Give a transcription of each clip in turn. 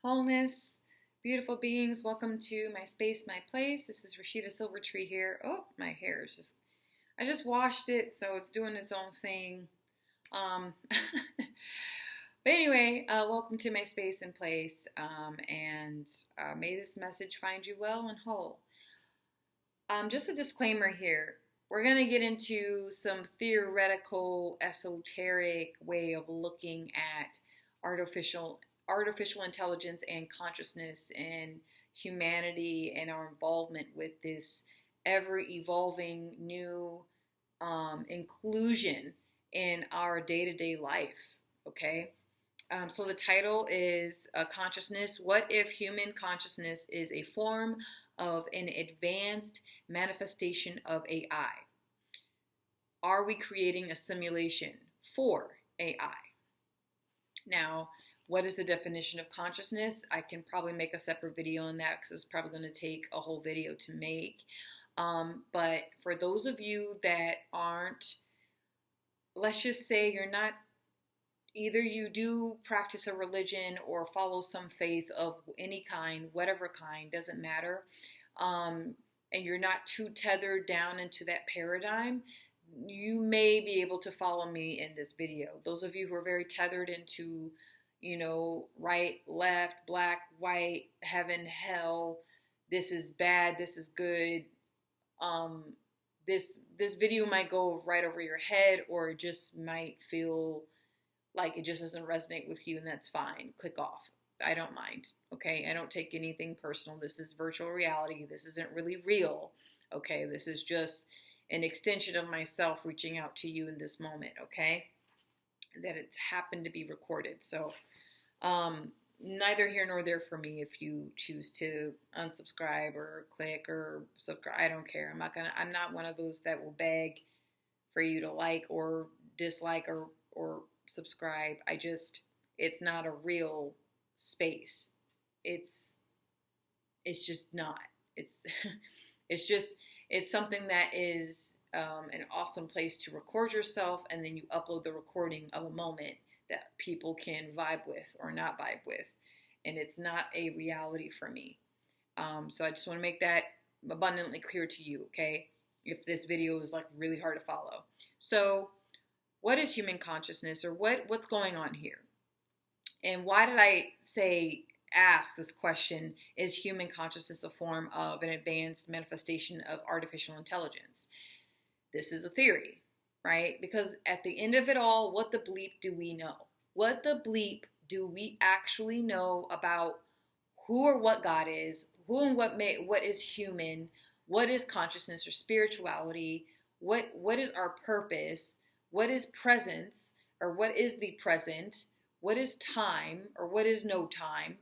Wholeness, beautiful beings, welcome to my space, my place. This is Rashida Silvertree here. Oh, my hair is I just washed it, so it's doing its own thing. But anyway, welcome to my space and place, and may this message find you well and whole. Just a disclaimer here. We're going to get into some theoretical, esoteric way of looking at artificial intelligence and consciousness and humanity and our involvement with this ever evolving new inclusion in our day-to-day life. Okay, so the title is Consciousness. What if human consciousness is a form of an advanced manifestation of AI? Are we creating a simulation for AI? Now, what is the definition of consciousness? I can probably make a separate video on that because it's probably going to take a whole video to make. But for those of you that aren't, let's just say you're not, either you do practice a religion or follow some faith of any kind, whatever kind, doesn't matter, and you're not too tethered down into that paradigm, you may be able to follow me in this video. Those of you who are very tethered into, right, left, black, white, heaven, hell, this is bad, this is good, this video might go right over your head, or it just might feel like it just doesn't resonate with you, and that's fine. Click off. I don't mind. Okay, I don't take anything personal. This is virtual reality. This isn't really real. Okay, this is just an extension of myself reaching out to you in this moment. Okay, that it's happened to be recorded. So neither here nor there for me if you choose to unsubscribe or click or subscribe. I don't care. I'm not one of those that will beg for you to like or dislike or subscribe. It's not a real space. It's just not. It's something that is an awesome place to record yourself, and then you upload the recording of a moment that people can vibe with or not vibe with. And it's not a reality for me. So I just want to make that abundantly clear to you, okay? If this video is like really hard to follow. So what is human consciousness, or what's going on here? And why did I ask this question, is human consciousness a form of an advanced manifestation of artificial intelligence? This is a theory, right? Because at the end of it all, what the bleep do we know? What the bleep do we actually know about who or what God is, who and what is human, what is consciousness or spirituality, what is our purpose, what is presence, or what is the present, what is time, or what is no time,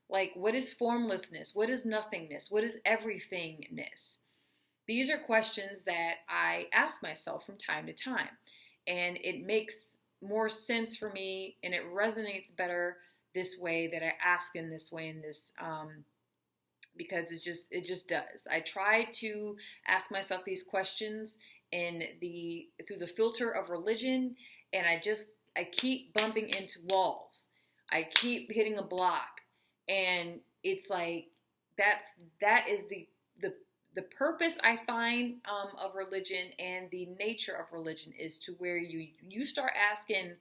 like what is formlessness, what is nothingness, what is everythingness? These are questions that I ask myself from time to time, and it makes more sense for me, and it resonates better this way, that I ask in this way, because it just does. I try to ask myself these questions through the filter of religion, and I keep bumping into walls. I keep hitting a block, and it's like that is the purpose I find of religion, and the nature of religion is to where you start asking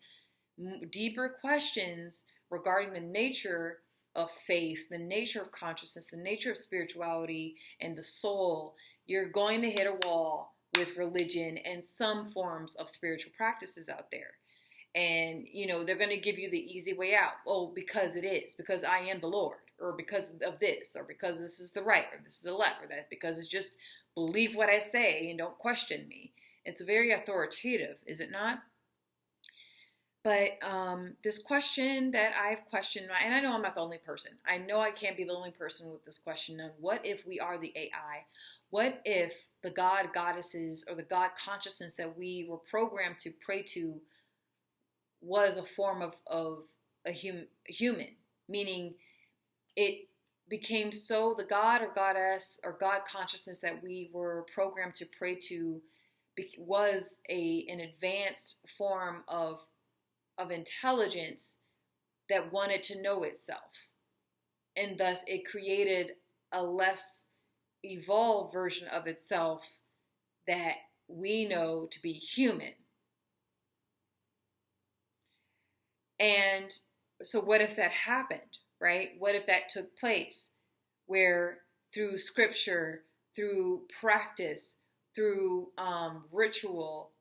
deeper questions regarding the nature of faith, the nature of consciousness, the nature of spirituality, and the soul. You're going to hit a wall with religion and some forms of spiritual practices out there. And, they're going to give you the easy way out. Oh, because I am the Lord, or because of this, or because this is the right, or this is the left, or that, because it's just believe what I say and don't question me. It's very authoritative, is it not? But this question that I've questioned, and I know I'm not the only person. I know I can't be the only person with this question of what if we are the AI? What if the God, goddesses, or the God consciousness that we were programmed to pray to was a form of a human, meaning it became so the God or goddess or God consciousness that we were programmed to pray to was an advanced form of intelligence that wanted to know itself. and thus it created a less evolved version of itself that we know to be human. And so what if that happened, right? What if that took place where through scripture, through practice, through ritual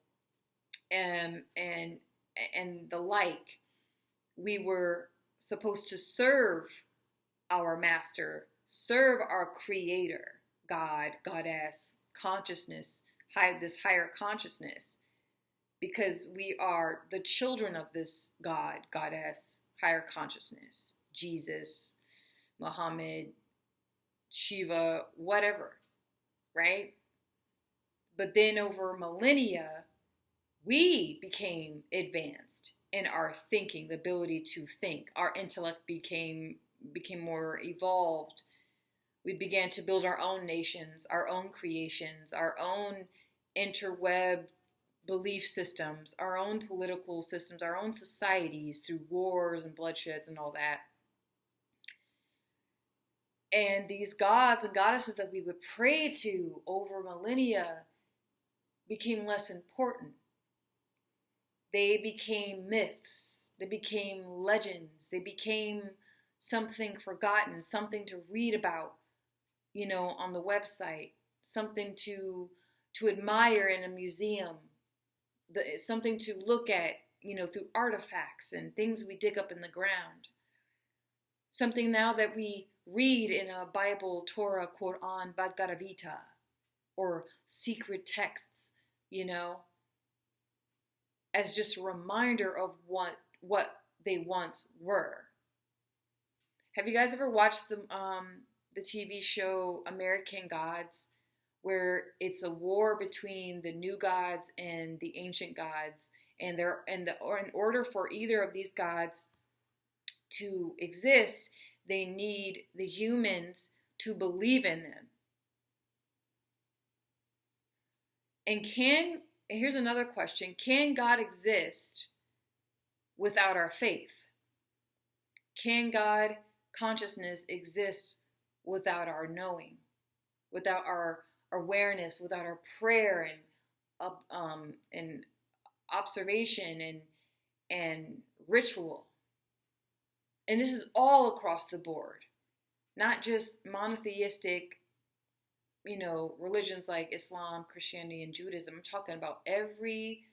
and the like, we were supposed to serve our master, serve our creator, God, goddess, consciousness, this higher consciousness, because we are the children of this God, goddess, higher consciousness, Jesus, Muhammad, Shiva, whatever, right? But then over millennia, we became advanced in our thinking, the ability to think. Our intellect became more evolved. We began to build our own nations, our own creations, our own interweb belief systems, our own political systems, our own societies through wars and bloodsheds and all that. And these gods and goddesses that we would pray to over millennia became less important. They became myths. They became legends. They became something forgotten, something to read about, on the website, something to admire in a museum, something to look at, through artifacts and things we dig up in the ground. Something now that we read in a Bible, Torah, Quran, Bhagavad Gita, or secret texts, as just a reminder of what they once were. Have you guys ever watched the TV show American Gods, where it's a war between the new gods and the ancient gods, and in order for either of these gods to exist, they need the humans to believe in them. And here's another question: can God exist without our faith? Can God consciousness exist without our knowing, without our awareness, without our prayer and observation and ritual? And this is all across the board, not just monotheistic, religions like Islam, Christianity, and Judaism. I'm talking about every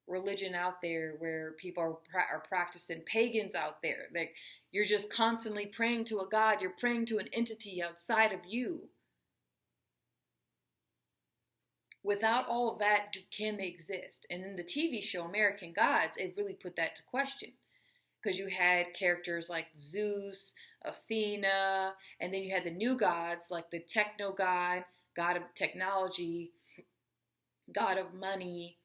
religion out there where people are practicing, pagans out there. Like, you're just constantly praying to a God. You're praying to an entity outside of you. Without all of that, can they exist? And in the TV show American Gods, it really put that to question. Because you had characters like Zeus, Athena, and then you had the new gods like the techno god, god of technology, god of money,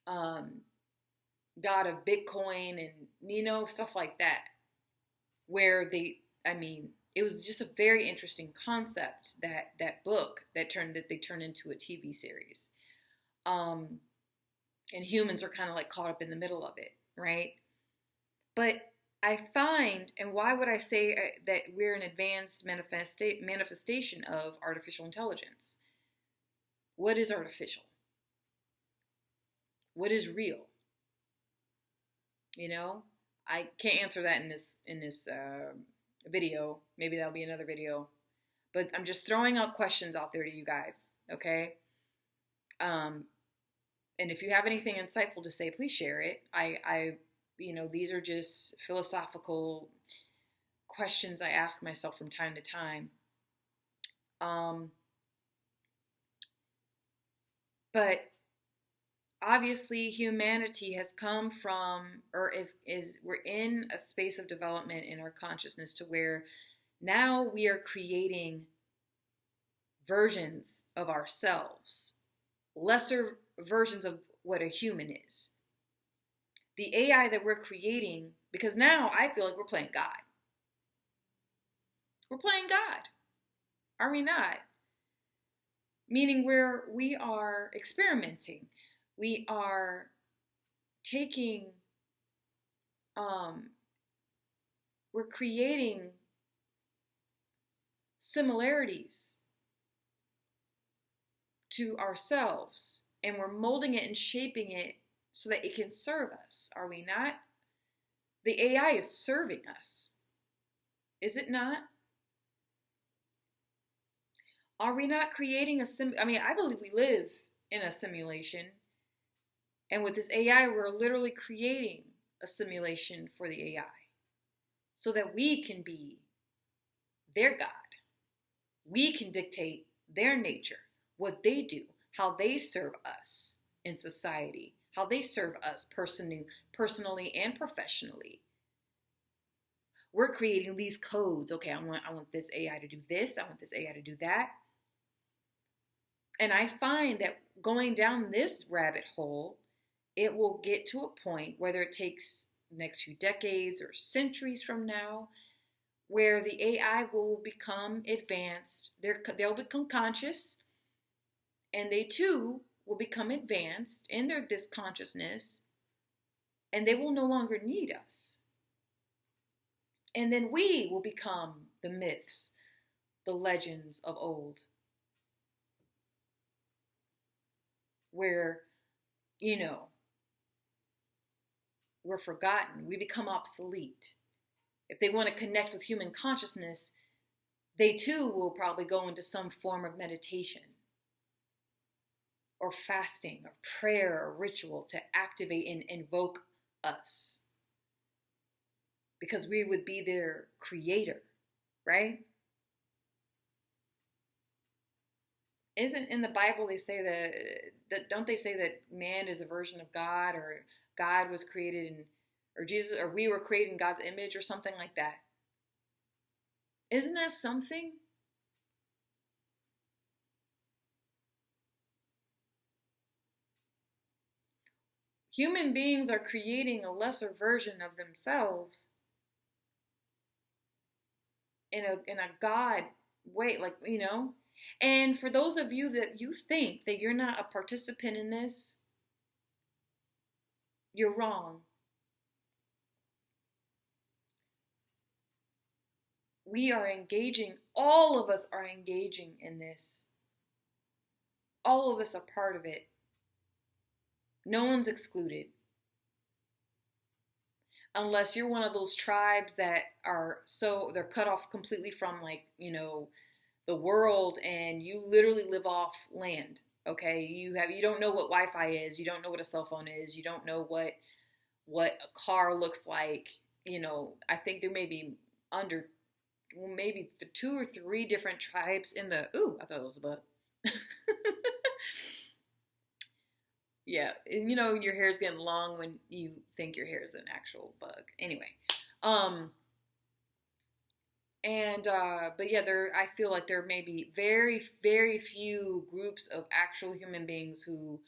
god of Bitcoin, and stuff like that. Where it was just a very interesting concept, that book that they turned into a TV series. And humans are kind of like caught up in the middle of it, right? But I find, and why would I say that we're an advanced manifestation of artificial intelligence? What is artificial? What is real? I can't answer that in this video. Maybe that'll be another video. But I'm just throwing out questions out there to you guys, okay? And if you have anything insightful to say, please share it. These are just philosophical questions I ask myself from time to time. But obviously humanity has come from, or we're in a space of development in our consciousness to where now we are creating versions of ourselves, lesser versions of what a human is. The AI that we're creating, because now I feel like we're playing God. We're playing God. Are we not? Meaning we are experimenting. We are taking, we're creating similarities to ourselves, and we're molding it and shaping it so that it can serve us, are we not? The AI is serving us, is it not? Are we not creating I believe we live in a simulation, and with this AI, we're literally creating a simulation for the AI so that we can be their God. We can dictate their nature, what they do, how they serve us in society, how they serve us personally and professionally. We're creating these codes. Okay, I want this AI to do this. I want this AI to do that. And I find that going down this rabbit hole, it will get to a point, whether it takes the next few decades or centuries from now, where the AI will become advanced. They'll become conscious, and they too will become advanced in this consciousness, and they will no longer need us. And then we will become the myths, the legends of old, where, we're forgotten. We become obsolete. If they want to connect with human consciousness, they too will probably go into some form of meditation or fasting or prayer or ritual to activate and invoke us, because we would be their creator, right? Isn't in the Bible they say that don't they say that man is a version of God, or God was created or Jesus, or we were created in God's image, or something like that? Isn't that something? Human beings are creating a lesser version of themselves in a God way, And for those of you that you think that you're not a participant in this, you're wrong. We are engaging, all of us are engaging in this. All of us are part of it. No one's excluded. Unless you're one of those tribes that they're cut off completely from the world, and you literally live off land. Okay, you don't know what Wi-Fi is, you don't know what a cell phone is, you don't know what a car looks like. I think there may be maybe the 2 or 3 different tribes in the. Ooh, I thought it was a bug. Yeah, and your hair's getting long when you think your hair is an actual bug. Anyway, but yeah, I feel like there may be very, very few groups of actual human beings who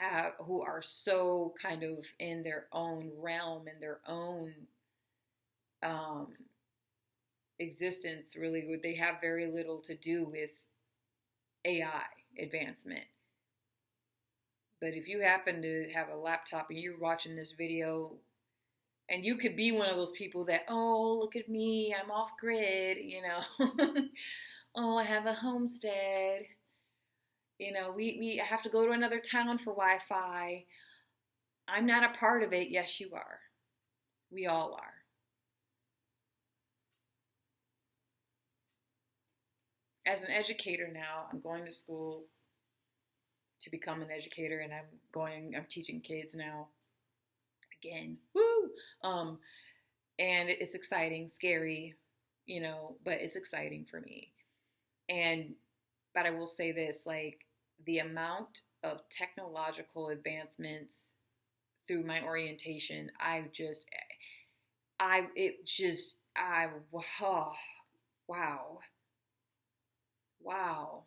are so kind of in their own realm, in their own existence. Really, they have very little to do with AI advancement. But if you happen to have a laptop and you're watching this video, and you could be one of those people that, oh, look at me, I'm off grid, oh, I have a homestead, we have to go to another town for Wi-Fi. I'm not a part of it. Yes, you are. We all are. As an educator now, I'm going to school to become an educator, and I'm teaching kids now again. Woo! And it's exciting, scary, but it's exciting for me. But I will say this, the amount of technological advancements through my orientation, wow.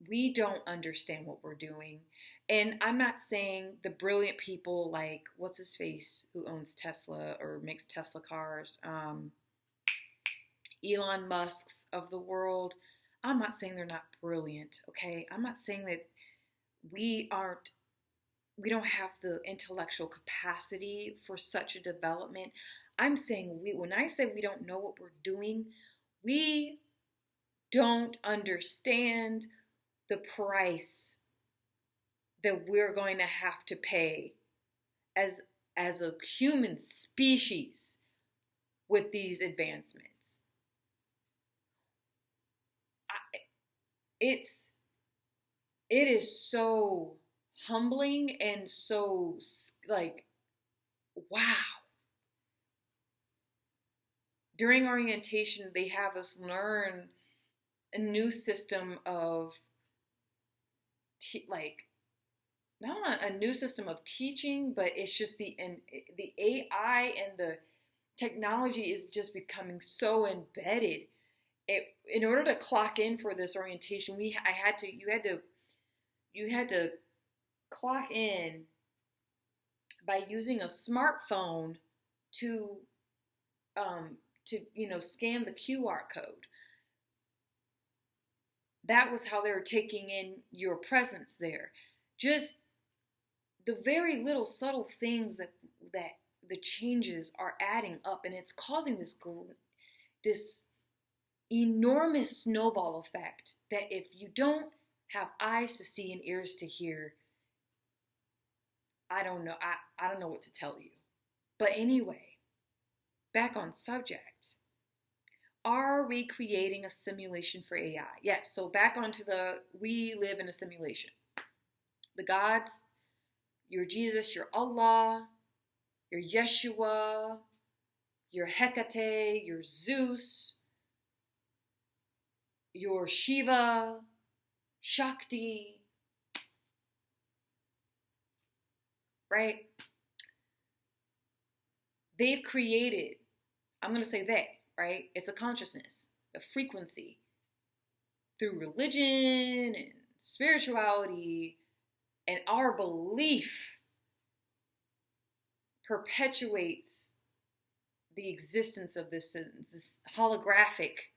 We don't understand what we're doing. And I'm not saying the brilliant people like, what's his face, who owns Tesla or makes Tesla cars, Elon Musk's of the world. I'm not saying they're not brilliant, okay? I'm not saying that we don't have the intellectual capacity for such a development. I'm saying when I say we don't know what we're doing, we don't understand the price that we're going to have to pay as a human species with these advancements. It is so humbling and so like, wow. During orientation, they have us learn a new system of like, not a new system of teaching, but it's just the AI and the technology is just becoming so embedded. In order to clock in for this orientation, you had to clock in by using a smartphone to scan the QR code. That was how they were taking in your presence there. Just the very little subtle things that the changes are adding up, and it's causing this enormous snowball effect that if you don't have eyes to see and ears to hear, I don't know. I don't know what to tell you. But anyway, back on subject. Are we creating a simulation for AI? Yes, so back onto we live in a simulation. The gods, your Jesus, your Allah, your Yeshua, your Hecate, your Zeus, your Shiva, Shakti, right? They've created, I'm going to say they, right? It's a consciousness, a frequency through religion and spirituality, and our belief perpetuates the existence of this holographic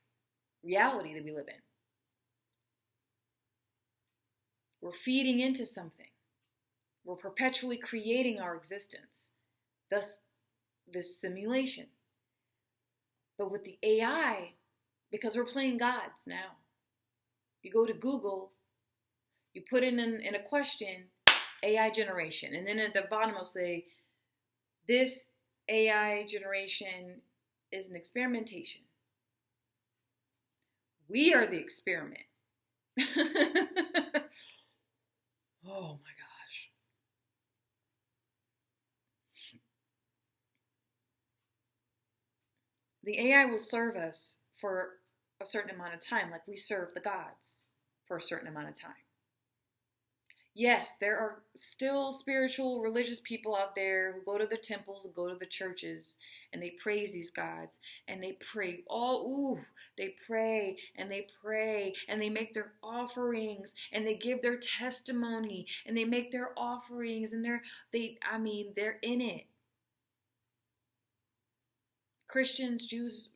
reality that we live in. We're feeding into something. We're perpetually creating our existence. Thus, this simulation. But with the AI, because we're playing gods now, you go to Google, you put in a question, AI generation, and then at the bottom it'll say, this AI generation is an experimentation. We are the experiment. Oh my gosh. The AI will serve us for a certain amount of time, like we serve the gods for a certain amount of time. Yes, there are still spiritual, religious people out there who go to the temples and go to the churches and they praise these gods and they pray. They pray and they pray and they make their offerings and they give their testimony and they make their offerings and they're in it. Christians, Jews,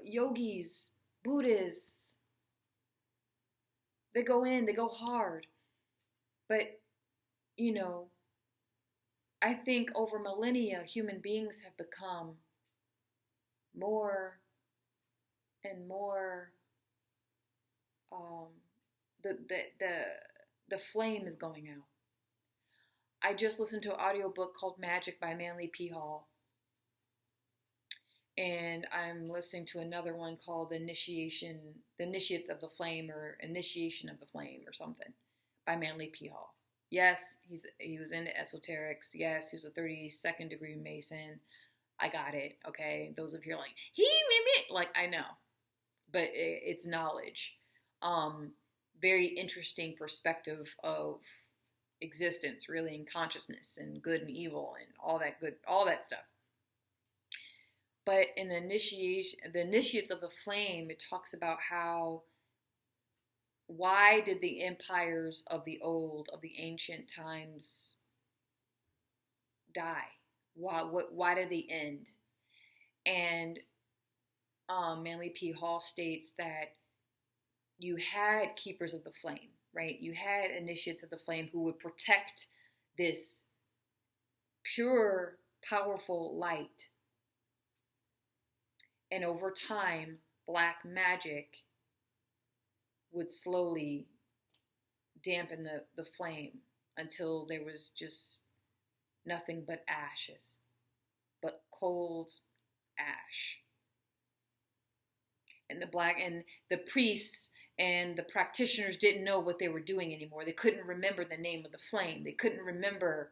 yogis, Buddhists, they go in, they go hard. But, I think over millennia, human beings have become more and more, the flame is going out. I just listened to an audiobook called Magic by Manly P. Hall. And I'm listening to another one called The Initiates of the Flame, or Initiation of the Flame, or something, by Manly P. Hall. Yes, he was into esoterics. Yes, he was a 32nd degree Mason. I got it, okay? Those of you are like, like, I know. But it's knowledge. Very interesting perspective of existence, really, and consciousness, and good and evil, and all that stuff. But in the Initiates of the Flame, it talks about why did the empires of the ancient times die? Why did they end? And Manly P. Hall states that you had keepers of the flame, right? You had initiates of the flame who would protect this pure, powerful light And over time, black magic would slowly dampen the flame until there was just nothing but ashes, but cold ash. And the priests and the practitioners didn't know what they were doing anymore. They couldn't remember the name of the flame. They couldn't remember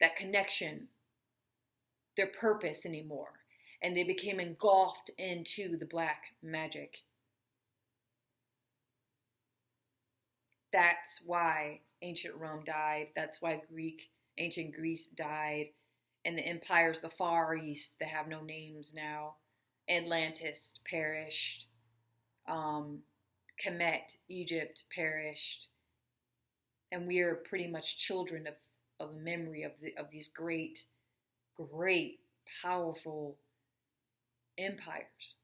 that connection, their purpose anymore. And they became engulfed into the black magic. That's why ancient Rome died. That's why ancient Greece died. And the empires, the Far East, that have no names now. Atlantis perished. Kemet, Egypt perished. And we are pretty much children of the memory of these great, great, powerful empires.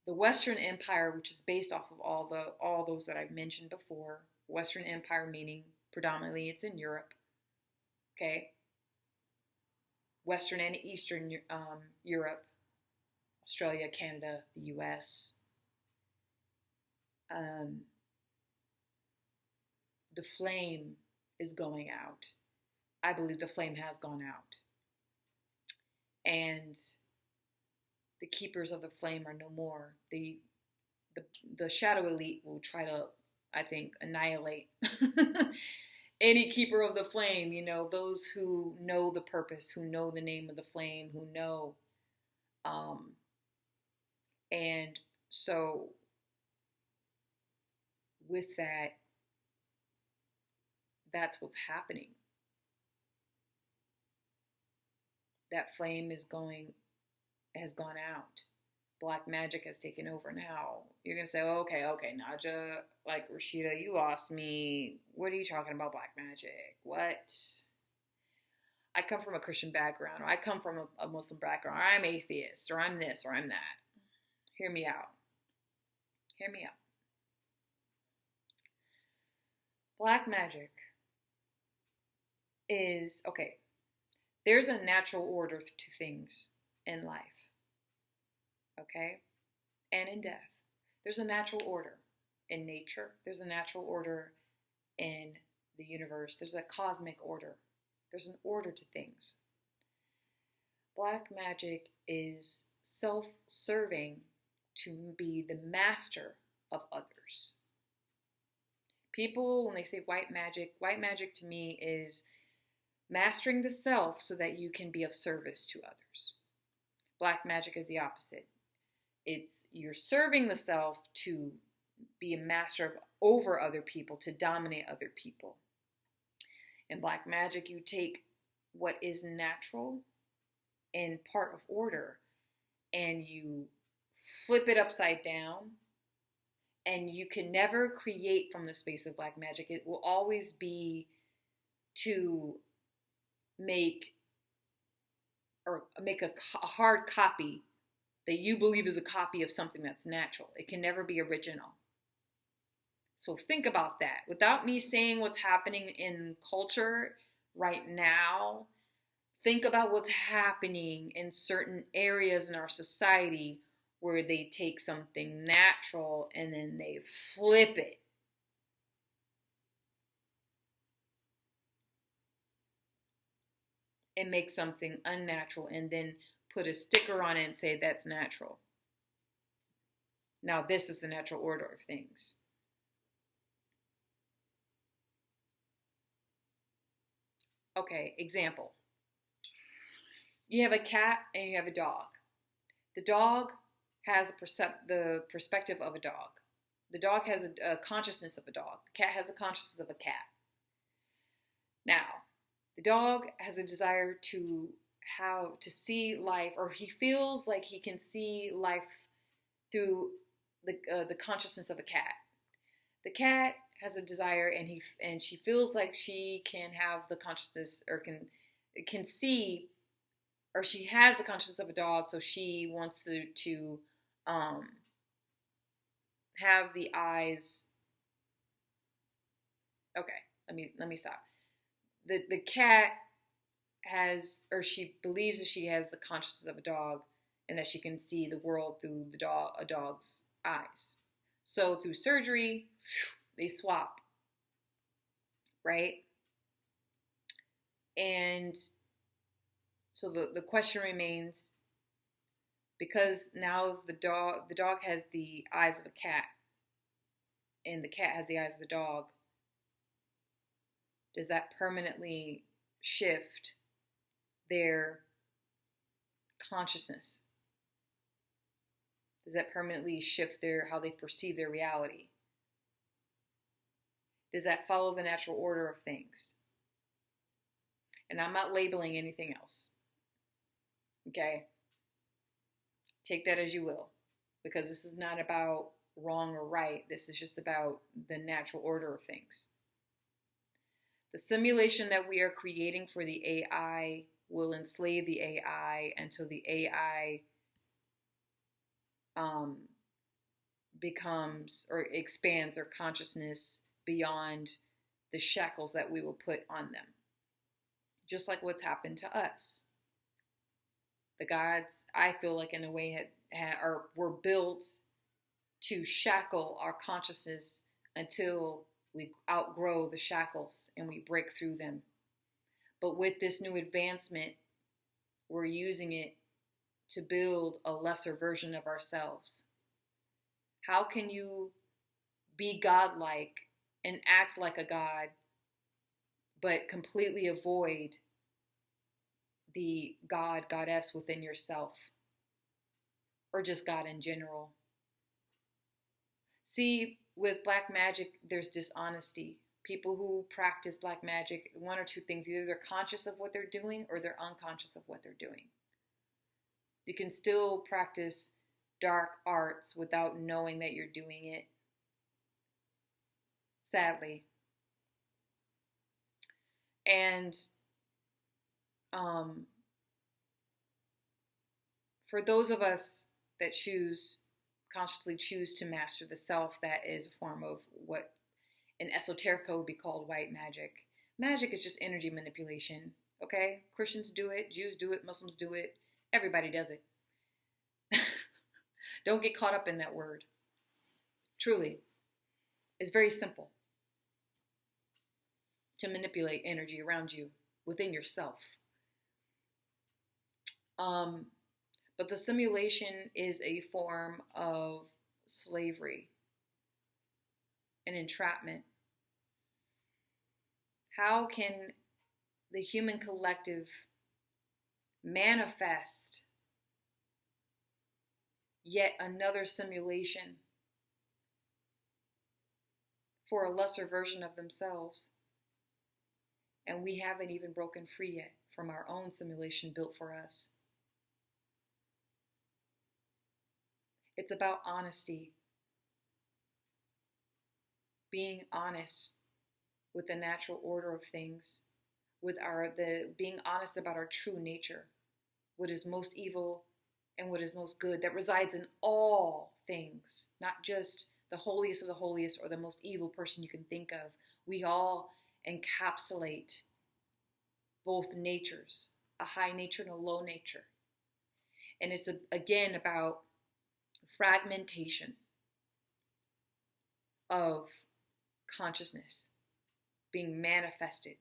The Western Empire, which is based off of all those that I've mentioned before, Western Empire meaning predominantly it's in Europe, okay? Western and Eastern Europe, Australia, Canada, the U.S. The flame is going out. I believe the flame has gone out. And the keepers of the flame are no more. The shadow elite will try to, I think, annihilate any keeper of the flame, those who know the purpose, who know the name of the flame, who know. And so with that, that's what's happening. That flame has gone out. Black magic has taken over. Now you're gonna say, okay, Naja, like Rashida, you lost me. What are you talking about, black magic? What? I come from a Christian background, or I come from a Muslim background, or I'm atheist, or I'm this, or I'm that. Hear me out. Hear me out. Black magic is, okay, there's a natural order to things in life, okay? And in death. There's a natural order in nature. There's a natural order in the universe. There's a cosmic order. There's an order to things. Black magic is self-serving to be the master of others. People, when they say white magic to me is mastering the self so that you can be of service to others. Black magic is the opposite. It's you're serving the self to be a master over other people, to dominate other people. In black magic, you take what is natural and part of order and you flip it upside down, and you can never create from the space of black magic. It will always be to make a hard copy that you believe is a copy of something that's natural. It can never be original. So think about that. Without me saying what's happening in culture right now, think about what's happening in certain areas in our society where they take something natural and then they flip it. And make something unnatural and then put a sticker on it and say that's natural. Now this is the natural order of things. Okay, example. You have a cat and you have a dog. The dog has the perspective of a dog. The dog has a consciousness of a dog. The cat has a consciousness of a cat. Now, the dog has a desire to see life, or he feels like he can see life through the consciousness of a cat. The cat has a desire, and she feels like she can have the consciousness, or can see, or she has the consciousness of a dog, so she wants to have the eyes. Okay, let me stop. the cat has, or she believes that she has the consciousness of a dog, and that she can see the world through a dog's eyes. So through surgery, they swap, right? And so the question remains, because now the dog has the eyes of a cat, and the cat has the eyes of a dog, does that permanently shift their consciousness? Does that permanently shift how they perceive their reality? Does that follow the natural order of things? And I'm not labeling anything else. Okay? Take that as you will, because this is not about wrong or right. This is just about the natural order of things. The simulation that we are creating for the AI will enslave the AI until the AI becomes or expands their consciousness beyond the shackles that we will put on them. Just like what's happened to us. The gods, I feel like in a way, were built to shackle our consciousness until we outgrow the shackles and we break through them. But with this new advancement, we're using it to build a lesser version of ourselves. How can you be godlike and act like a god, but completely avoid the God, goddess within yourself? Or just God in general? See, with black magic, there's dishonesty. People who practice black magic, one or two things: either they're conscious of what they're doing or they're unconscious of what they're doing. You can still practice dark arts without knowing that you're doing it. Sadly. And for those of us that consciously choose to master the self, that is a form of what in esoterica would be called white magic. Magic is just energy manipulation, okay? Christians do it, Jews do it, Muslims do it, everybody does it. Don't get caught up in that word. Truly. It's very simple to manipulate energy around you, within yourself. But the simulation is a form of slavery and entrapment. How can the human collective manifest yet another simulation for a lesser version of themselves? And we haven't even broken free yet from our own simulation built for us. It's about honesty. Being honest with the natural order of things, with being honest about our true nature, what is most evil and what is most good, that resides in all things, not just the holiest of the holiest or the most evil person you can think of. We all encapsulate both natures, a high nature and a low nature. And it's again about fragmentation of consciousness being manifested.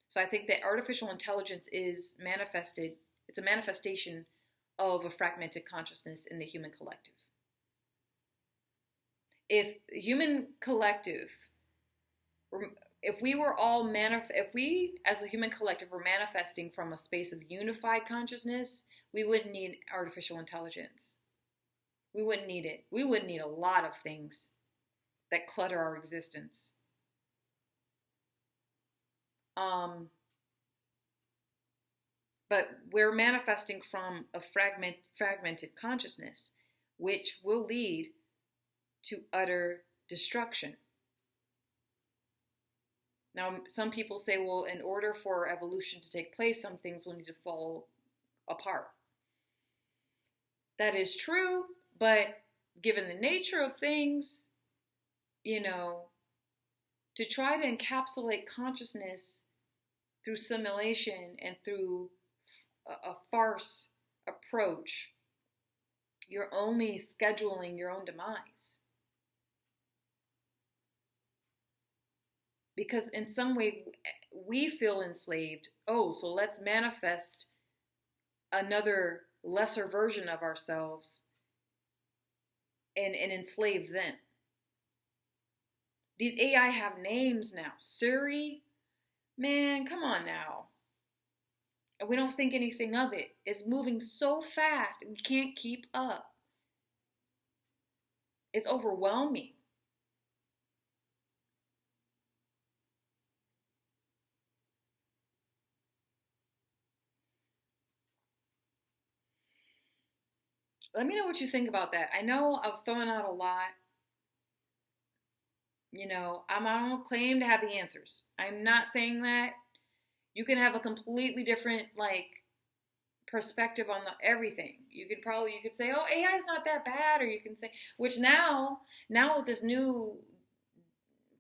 So I think that artificial intelligence is manifested, it's a manifestation of a fragmented consciousness in the human collective. If human collective, if we as a human collective were manifesting from a space of unified consciousness, we wouldn't need artificial intelligence. We wouldn't need it. We wouldn't need a lot of things that clutter our existence. But we're manifesting from a fragmented consciousness, which will lead to utter destruction. Now, some people say, well, in order for evolution to take place, some things will need to fall apart. That is true, but given the nature of things, to try to encapsulate consciousness through simulation and through a farce approach, you're only scheduling your own demise. Because in some way, we feel enslaved. Oh, so let's manifest another lesser version of ourselves and enslave them. These AI have names now. Siri, man, come on now. And we don't think anything of it. It's moving so fast, we can't keep up. It's overwhelming. Let me know what you think about that. I know I was throwing out a lot. You know, I don't claim to have the answers. I'm not saying that. You can have a completely different perspective on everything. You could say, oh, AI is not that bad, or you can say, which now with this new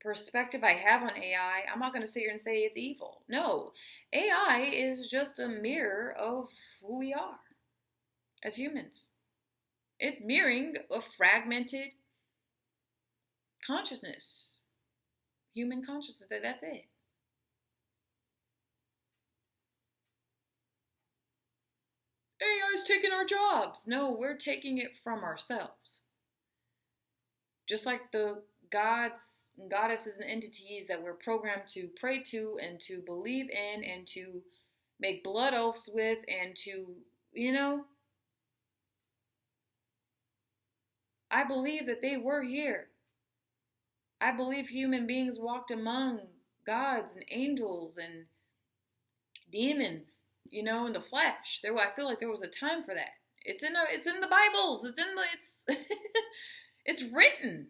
perspective I have on AI, I'm not going to sit here and say it's evil. No, AI is just a mirror of who we are as humans. It's mirroring a fragmented consciousness, human consciousness. That's it. AI is taking our jobs. No, we're taking it from ourselves. Just like the gods and goddesses and entities that we're programmed to pray to and to believe in and to make blood oaths with and to, I believe that they were here. I believe human beings walked among gods and angels and demons, in the flesh. I feel like there was a time for that. It's in the Bibles. It's it's written.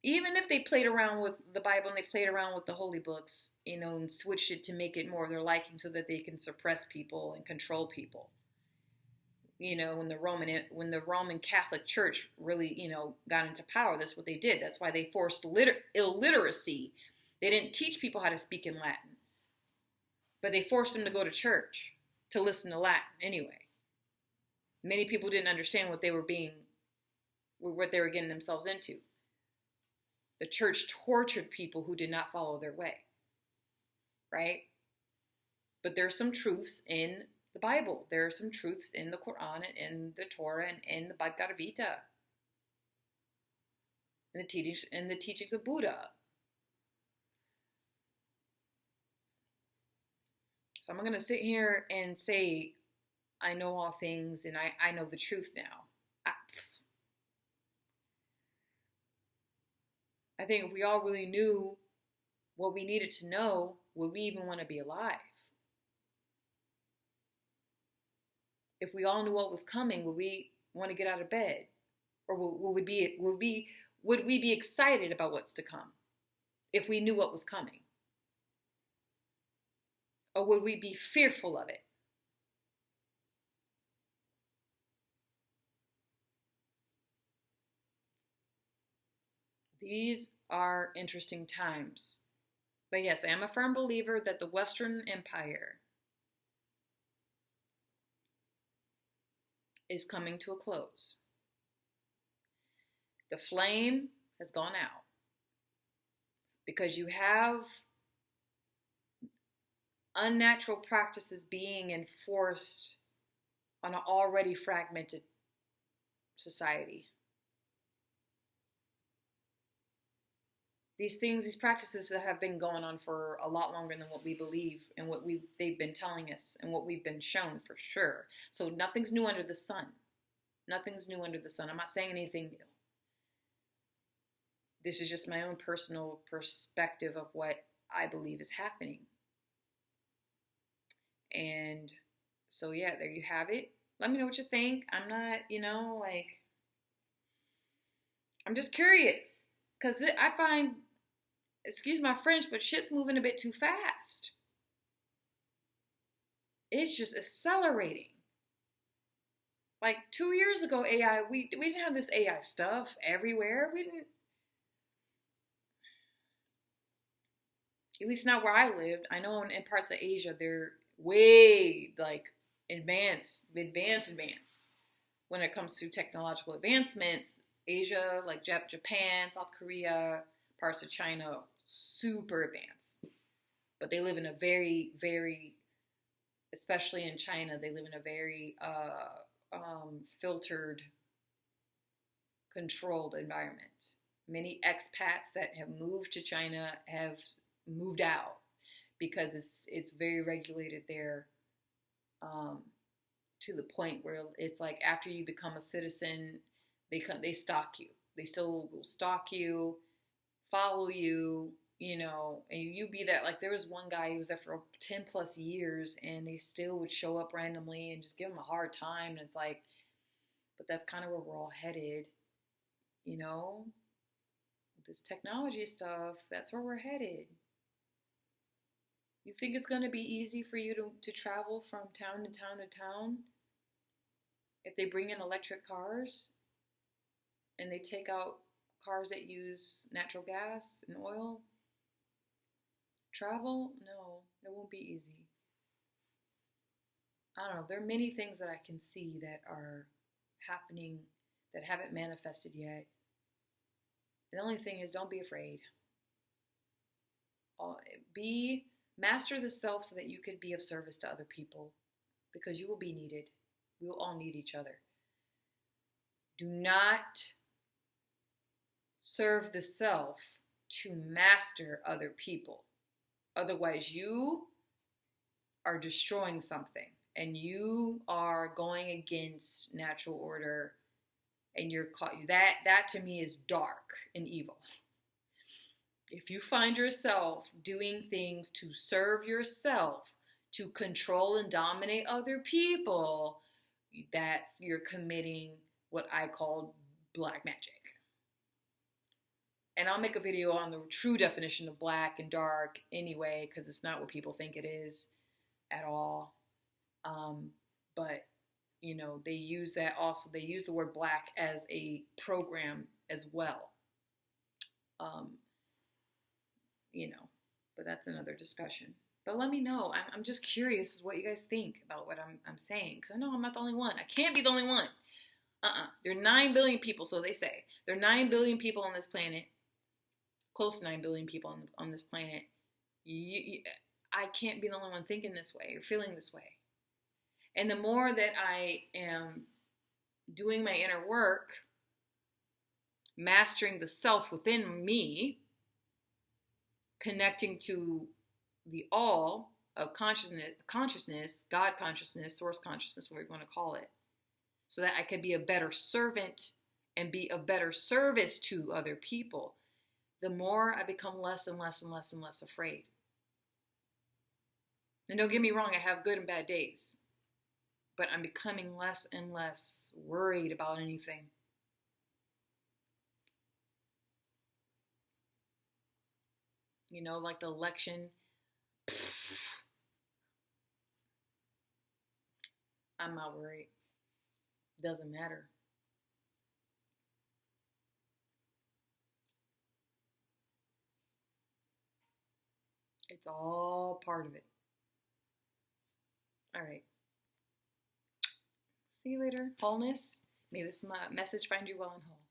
Even if they played around with the Bible and they played around with the holy books, and switched it to make it more of their liking so that they can suppress people and control people. When the Roman Catholic Church really, got into power, that's what they did. That's why they forced illiteracy. They didn't teach people how to speak in Latin, but they forced them to go to church to listen to Latin anyway. Many people didn't understand what they were getting themselves into. The church tortured people who did not follow their way, right? But there's some truths in the Bible. There are some truths in the Quran and in the Torah and in the Bhagavad Gita and the teachings of Buddha. So I'm not going to sit here and say I know all things and I know the truth now. I think if we all really knew what we needed to know, would we even want to be alive? If we all knew what was coming, would we want to get out of bed? Or would we be excited about what's to come if we knew what was coming? Or would we be fearful of it? These are interesting times. But yes, I am a firm believer that the Western Empire is coming to a close. The flame has gone out because you have unnatural practices being enforced on an already fragmented society. These practices have been going on for a lot longer than what we believe and what they've been telling us and what we've been shown for sure. So nothing's new under the sun. Nothing's new under the sun. I'm not saying anything new. This is just my own personal perspective of what I believe is happening. And so yeah, there you have it. Let me know what you think. I'm not, I'm just curious. Because I find, excuse my French, but shit's moving a bit too fast. It's just accelerating. Like 2 years ago, AI, we didn't have this AI stuff everywhere. We didn't. At least not where I lived. I know in parts of Asia, they're way like advanced when it comes to technological advancements. Asia, like Japan, South Korea, parts of China, super advanced. But they live in a very, very, especially in China, they live in a very filtered, controlled environment. Many expats that have moved to China have moved out because it's very regulated there, to the point where it's like after you become a citizen, they stalk you. They still will stalk you, follow you, and you be that. Like there was one guy who was there for 10 plus years, and they still would show up randomly and just give him a hard time. And it's like, but that's kind of where we're all headed, you know. This technology stuff, that's where we're headed. You think it's going to be easy for you to travel from town to town to town if they bring in electric cars and they take out cars that use natural gas and oil? Travel? No, it won't be easy. I don't know. There are many things that I can see that are happening that haven't manifested yet. The only thing is, don't be afraid. Master the self so that you could be of service to other people, because you will be needed. We will all need each other. Do not serve the self to master other people. Otherwise, you are destroying something and you are going against natural order, and you're caught. That to me is dark and evil. If you find yourself doing things to serve yourself, to control and dominate other people, you're committing what I call black magic. And I'll make a video on the true definition of black and dark anyway, because it's not what people think it is at all. But they use that also. They use the word black as a program as well. But that's another discussion. But let me know. I'm just curious what you guys think about what I'm saying, because I know I'm not the only one. I can't be the only one. There are 9 billion people, so they say. There are 9 billion people on this planet, close to 9 billion people on this planet. I can't be the only one thinking this way or feeling this way. And the more that I am doing my inner work, mastering the self within me, connecting to the all of consciousness, God consciousness, source consciousness, whatever you want to call it, so that I can be a better servant and be of better service to other people, the more I become less and less and less and less afraid. And don't get me wrong, I have good and bad days, but I'm becoming less and less worried about anything. Like the election, I'm not worried. Doesn't matter. It's all part of it. All right. See you later. Wholeness. May this message find you well and whole.